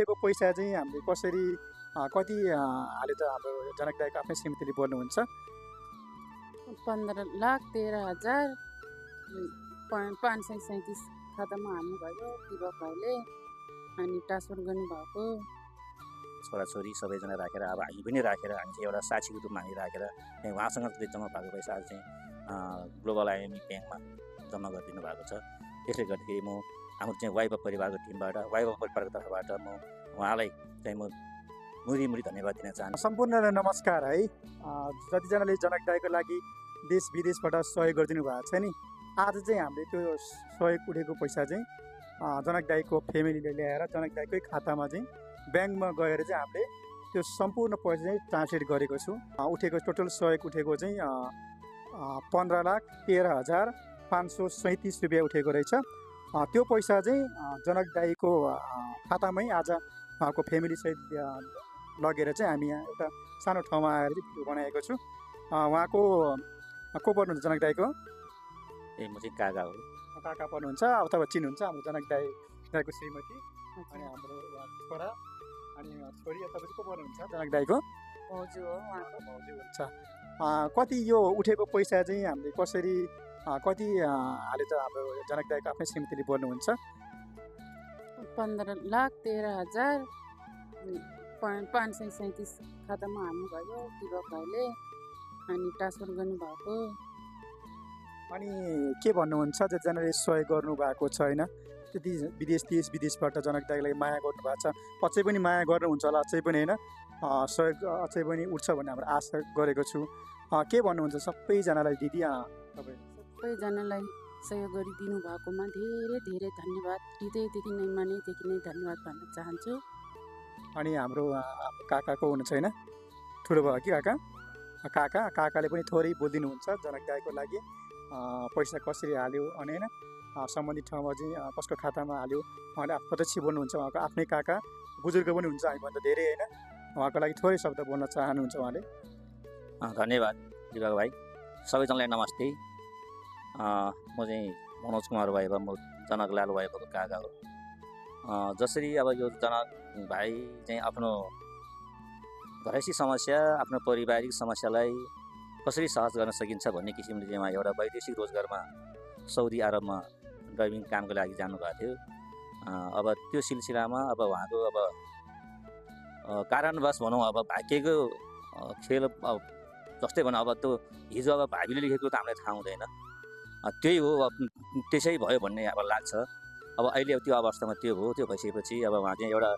को पैसा चाहिँ हामीले कसरी कति हाले त हाम्रो जनक दाइको आफ्नै समितिले बोल्नुहुन्छ। 15,13,537 खातामा हाल्नुभयो दिपक भाइले, अनि ट्रान्सफर गर्नुभएको। छोराछोरी सबैजना राखेर अब हामी पनि राखेर हामी चाहिँ एउटा साक्षीको रूपमा हामी राखेर त्यहाँ उहाँसँग जम्मा भएको पैसा चाहिँ ग्लोबल आइएमई ब्याङ्कमा जम्मा गरिदिनु भएको छ। त्यसले गर्दाखेरि म हाम्रो चाहिँ वाइबा परिवारको टिमबाट वाइबा परिवारको तर्फबाट म उहाँलाई चाहिँ म मुरी धन्यवाद दिन चाहन्छु। सम्पूर्णलाई नमस्कार है। जतिजनाले जनक दाइको लागि देश विदेशबाट सहयोग गरिदिनु भएको छ नि, आज चाहिँ हामीले त्यो सहयोग उठेको पैसा चाहिँ जनक दाइको फ्यामिलीले ल्याएर जनक दाइकै खातामा चाहिँ ब्याङ्कमा गएर चाहिँ हामीले त्यो सम्पूर्ण पैसा चाहिँ ट्रान्सलेट गरेको छु। उठेको टोटल सहयोग उठेको चाहिँ 15,13,537 रुपियाँ उठेको रहेछ। त्यो पैसा चाहिँ जनक दाइको खातामै आज उहाँको फ्यामिलीसहित लगेर चाहिँ हामी यहाँ एउटा सानो ठाउँमा आएर चाहिँ भिडियो बनाएको छु। उहाँको को पर्नुहुन्छ जनक दाइको? म चाहिँ काका हो। काका पर्नुहुन्छ, अब तपाईँ चिन्नुहुन्छ हाम्रो जनक दाइको श्रीमती अनि हाम्रो छोरा अनि छोरी। तपाईँ को पर्नुहुन्छ जनक दाइको? भाउजू हो, उहाँको भाउजू हुन्छ। कति यो उठेको पैसा चाहिँ हामीले कसरी कति हाले त हाम्रो जनक दाइको आफ्नै समितिले बोल्नुहुन्छ। 15,13,537 खातामा हाल्नुभयो दिपक भाइले, अनि ट्रान्सफर गर्नुभएको। अनि के भन्नुहुन्छ जतिजनाले सहयोग गर्नुभएको छ होइन, त्यति देश विदेशबाट जनक दाइलाई माया गर्नुभएको छ, अझै पनि माया गर्नुहुन्छ होला, अझै पनि होइन सहयोग अझै पनि उठ्छ भन्ने हाम्रो आशा गरेको छु। के भन्नुहुन्छ सबैजनालाई दिदी? तपाईँ सबैजनालाई सहयोग गरिदिनु भएकोमा धेरै धेरै धन्यवाद, हृदयदेखि नै मनैदेखि नै धन्यवाद भन्न चाहन्छु। अनि हाम्रो काकाको हुनुहुन्छ होइन, ठुलो भयो कि काकाले पनि थोरै बोलिदिनुहुन्छ जनक दाइको लागि पैसा कसरी हाल्यो अनि होइन सम्बन्धित ठाउँमा चाहिँ कसको खातामा हाल्यो उहाँले प्रत्यक्ष बोल्नुहुन्छ। उहाँको आफ्नै काका बुजुर्ग पनि हुन्छ हामीभन्दा धेरै होइन, उहाँको लागि थोरै शब्द बोल्न चाहनुहुन्छ उहाँले। धन्यवाद दिपक भाइ। सबैजनालाई नमस्ते। म चाहिँ मनोज कुमार वाइबा, म जनक लाल वाइबाको काका हो। जसरी अब यो जनक भाइ चाहिँ आफ्नो घरैसी समस्या, आफ्नो पारिवारिक समस्यालाई कसरी सहज गर्न सकिन्छ भन्ने किसिमले चाहिँ उहाँ एउटा वैदेशिक रोजगारमा साउदी अरबमा ड्राइभिङ कामको लागि जानुभएको थियो। अब त्यो सिलसिलामा अब उहाँको अब कारणवश भनौँ अब भाग्यको खेल जस्तै भनौँ अब त्यो हिजो अब भाबीले लेखेको त हामीलाई थाहा हुँदैन, त्यही हो अब त्यसै भयो भन्ने अब लाग्छ। अब अहिले त्यो अवस्थामा त्यो भयो, त्यो भइसकेपछि अब उहाँ चाहिँ एउटा